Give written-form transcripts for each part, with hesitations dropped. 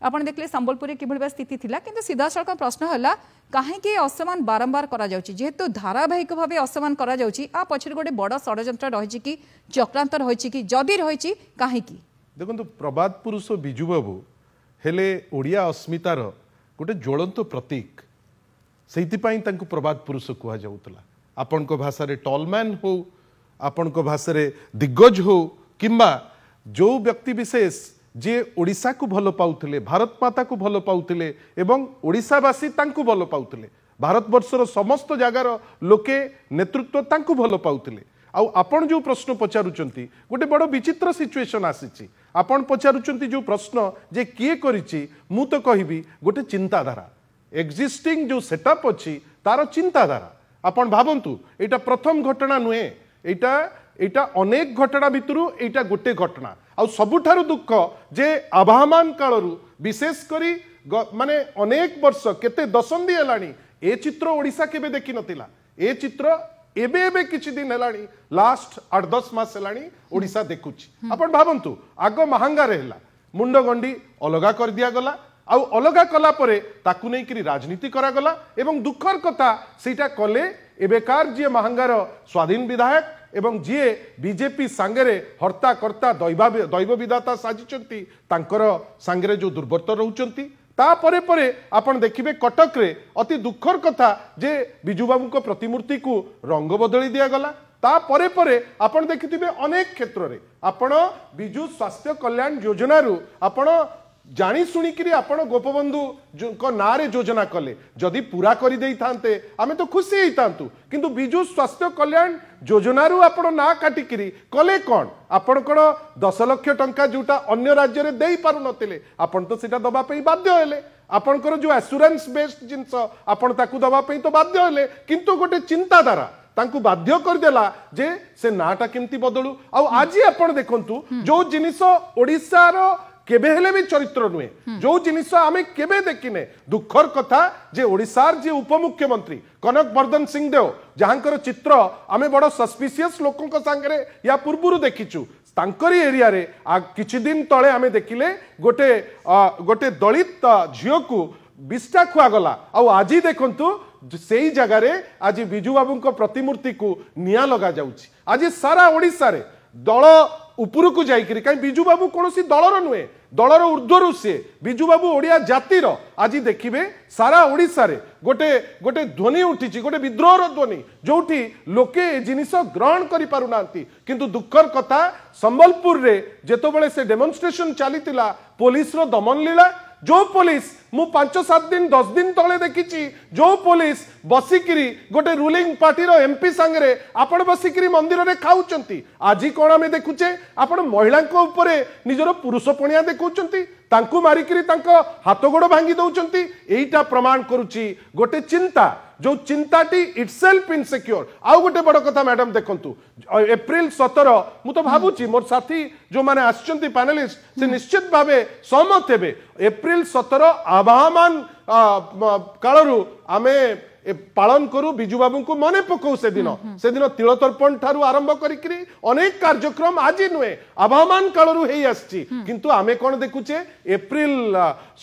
आपण देखले संबलपुर कि स्थिति थिला किंतु सीधा सड़क प्रश्न है कहीं असमान बारंबार करा जाउची जेहेतु धारावाहिक भाव असमान करा जाउची आ पछरे गोटे बड़ षड्यंत्र रही कि चक्रांत रही कि जदि रही कहीं देखो प्रबाद पुरुष बिजु बाबू हेले ओडिया अस्मितार गोटे ज्वलंत प्रतीक से प्रबाद पुरुष कह जाऊला आपण को भाषा रे टॉलमैन हो आपण को भाषा रे दिग्गज हो किंबा जो व्यक्ति विशेष जे ओडिशा को भल पाउथिले भारत माता को भल पाउथिले एवं ओडिशावासी तांकु भल पाउथिले भारतवर्षर समस्त जगार लोके नेतृत्व तांकु भल पाउथिले आउ आपण जो प्रश्न पचारुचंती गोटे बड़ विचित्र सिचुएशन आसीची आपण पचारुचंती जो प्रश्न जे किए करिची मु तो कहबी गोटे चिंताधारा एक्जिस्टिंग जो सेटअप अछि तार चिंताधारा आपण भावंतु एटा प्रथम घटना नुहे एटा अनेक घटना भितरु एटा गोटे घटना आ सबुठारु दुख जे आभामान कालरू विशेष करी माने अनेक वर्ष केते दशंधि हेलानी ए चित्र ओडिशा केबे देखि नथिला ए चित्र एबे एबे किछि दिन हेलानी लास्ट 8-10 मास हेलानी ओडिशा देखुछि आपण भावंतु आगो महांगा रहला मुंड गंडी अलगा कर दिया गला आउ अलगा कला परे ताकु नै कि राजनीति करा गला एवं दुखर कथा सेटा कले एबेकार जे महांगार स्वाधीन विधायक एवं जी बीजेपी सांगरे हर्ता कर्ता दैव विधाता साजिचंती तांकर सांगरे जो दुर्वर्त रहउचंती ता परे परे आपण देखिबे कटक रे अति दुखर कथा जे बिजु बाबू को प्रतिमूर्ति को रंग बदली दिया गला ता परे परे आपण देखिथिबे अनेक क्षेत्र रे आपण बिजु स्वास्थ्य कल्याण योजना रु आपण जानी शुणिकी आपण गोपबंधु को नारे योजना कले जदि पूरा कर दे थांते आमे तो खुशी होता किंतु बिजु स्वास्थ्य कल्याण योजना रु आपण ना काटिकी कले कौन आपण कौन 10 लाख टंका जोटा अन्य राज्य में दे पारु नथिले आपण तो सेटा दबा पे बाध्य हेले आपणकर जो एश्योरेंस बेस्ड जिनस आपण ताकू दबा पे तो बाध्य हेले किंतु गोटे चिंताधारा तांकु बाध्य कर देला जे से नाटा केमती बदलू आ आज आपण देखंतु जो जिनिस ओडिसा रो केबे हेले भी चरित्र नुहे जो जिनिस आमे केबे देखिने दुखर कथा जे ओडिसार जे उपमुख्यमंत्री कनक वर्धन सिंह देव जहांकर चित्र आमे बड़ सस्पिशियस लोकंक सांगरे या पूर्वरु देखिचु तांकरी एरिया रे किछि दिन तळे आमे देखिले गोटे दलित झियो को बिस्टा खुआ गला आ आज देखंतु सेई जगह रे आज बिजु बाबूंक प्रतिमूर्ति को निया लगा जाउछि आज सारा ओडिसा रे दल उपरकू जाइकरी कहीं बिजु बाबू कौन दलर नुहे दलर ऊर्ध्वर सी बिजु बाबू ओडिया जातिर आज देखिए सारा ओडिशा रे गोटे गोटे ध्वनि उठी गोटे विद्रोहर ध्वनि जोठी लोके जिनिस ग्रहण करि पारुनांती किंतु दुखर कथा संबलपुर रे जेतोबेले से डेमोन्स्ट्रेशन चलीतिला पुलिस रो दमन लीला जो पुलिस मु 5-7 दिन 10 दिन तले देखी जो पुलिस बसिकिरी गोटे रूलिंग पार्टी रो एमपी संगरे आपण बसिकिरी मंदिर रे खाउचंती आज कोन आमे देखुचे आपण महिला को ऊपर निजरो पुरुष पणिया देखुचंती तांकु मारिकिरी तांको हाथ गोड़ भांगी दउचंती एईटा प्रमाण करूची गोटे चिंता जो चिंताटी इटसेल्फ इनसिक्योर आउ गोटे बड़ कथा मैडम देखंतु एप्रिल 17 मु तो भाबुची मोर साथी जो माने आछंती पैनलिस्ट से निश्चित भावे सहमत हेबे एप्रिल 17 आवाहमान कालरू आमे पालन करू बिजु बाबू को मने पकाऊ से दिन तिल तर्पण ठारू आरंभ करी अनेक कार्यक्रम आज नुहे आवाहमान कालरू हेई आछि किंतु आमे कोन देखुचे एप्रिल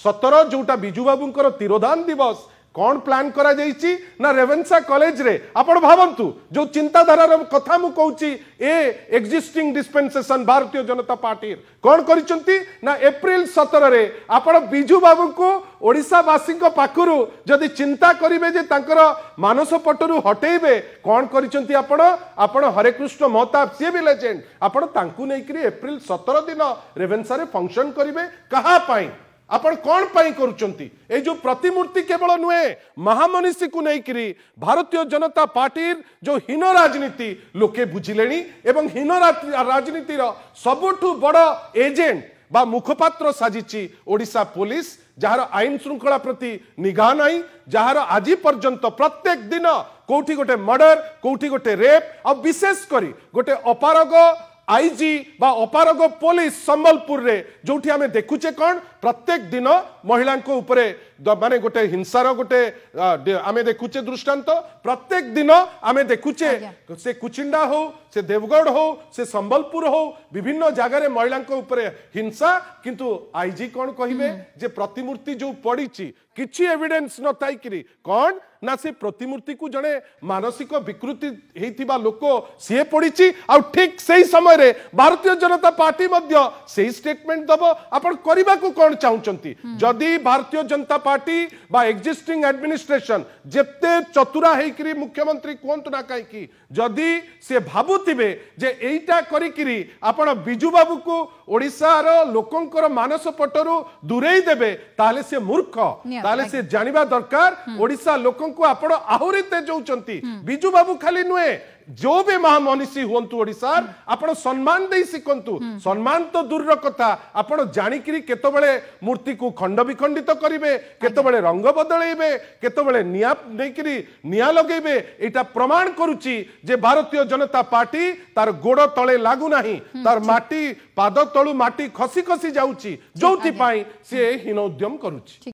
17 जोटा बिजु बाबूंकर तिरोधान दिवस कौन प्लान करा जाइछि ना रेवेन्सा कॉलेज रे आपण भावंतु जो चिंताधारार कथा मु कहूची ए existing dispensation Bharatiya Janata party कौन करिसंती ना एप्रिल 17 रे आपण बिजु बाबू को ओडिशा वासी को पाखरु जदि चिंता करिवे जे तांकर मानस पटरु हटेइबे कौन करिसंती आपण हरे कृष्ण महताब सी भी लेजेंड आपण तांकु नेकरी एप्रिल 17 दिन रेवेन्सा रे फंक्शन करिवे कहा पाई आपण कौन पाई करुचंती ए जो प्रतिमूर्ति केवल नुहे महामनीषी को नेकरी भारतीय जनता पार्टी जो हीन राजनीति लोके बुझिलेनी एवं हीन राजनीतिर सबुठु बड़ एजेंट बा मुखपात्र साजिची ओडिशा पुलिस जार आईन श्रृंखला प्रति निगाह नहीं जार आज पर्यंत प्रत्येक दिन कोठी गोटे मर्डर कोठी गोटे रेप और विशेष करी गोटे अपारग आईजी बा अपारग पुलिस संबलपुर रे जोठी आमे देखुचे कौन प्रत्येक दिन महिला उपरे माने गोटे हिंसार गोटे आमे देखुचे दृष्टांत प्रत्येक दिन आमे देखुचे से कुचिंडा हो से देवगढ़ हो से संबलपुर हो विभिन्न जगार महिला उपरे हिंसा किंतु आईजी कौन कहिबे जे प्रतिमूर्ति जो पड़ी किछि एविडेंस न ताइकरी कौन ना से प्रतिमूर्ति को जड़े मानसिक विकृति हेतिबा लोक सी पड़ी आ ठीक से समय रे भारतीय जनता पार्टी मध्य से स्टेटमेंट दब आपण करबा को कौन चाहउचंती जदि भारतीय जनता पार्टी बा एग्जिस्टिंग एडमिनिस्ट्रेशन जेते चतुरा हेकरी मुख्यमंत्री कोंतु ना काई की जदि से भाबुतिबे जे एइटा करिकिरी आपण बिजू बाबू को ओडिसा रो लोकंकर मानस पटरु दूरेई देबे ताले से मूर्ख ताले से जानिबा दरकार ओडिसा लोक को आपण आहुरी तेजौचंती बिजू बाबू खाली नुए जो भी महामनीषी हुंतु ओडिसार आपण सम्मान दे सिकंतु सम्मान तो दूर कथा आपण जानिकरी केतबेले मूर्ति को खंड विखंडित करिवे केतबेले रंग बदलैबे केतबेले निया नेकरी निया लगेबे एटा प्रमाण करूची जे भारतीय जनता पार्टी तार गोड़ तळे लागू नाही तार माटी पाद तळु माटी खसी खसी जाउची जोथि पाई से हीन उद्यम करूची।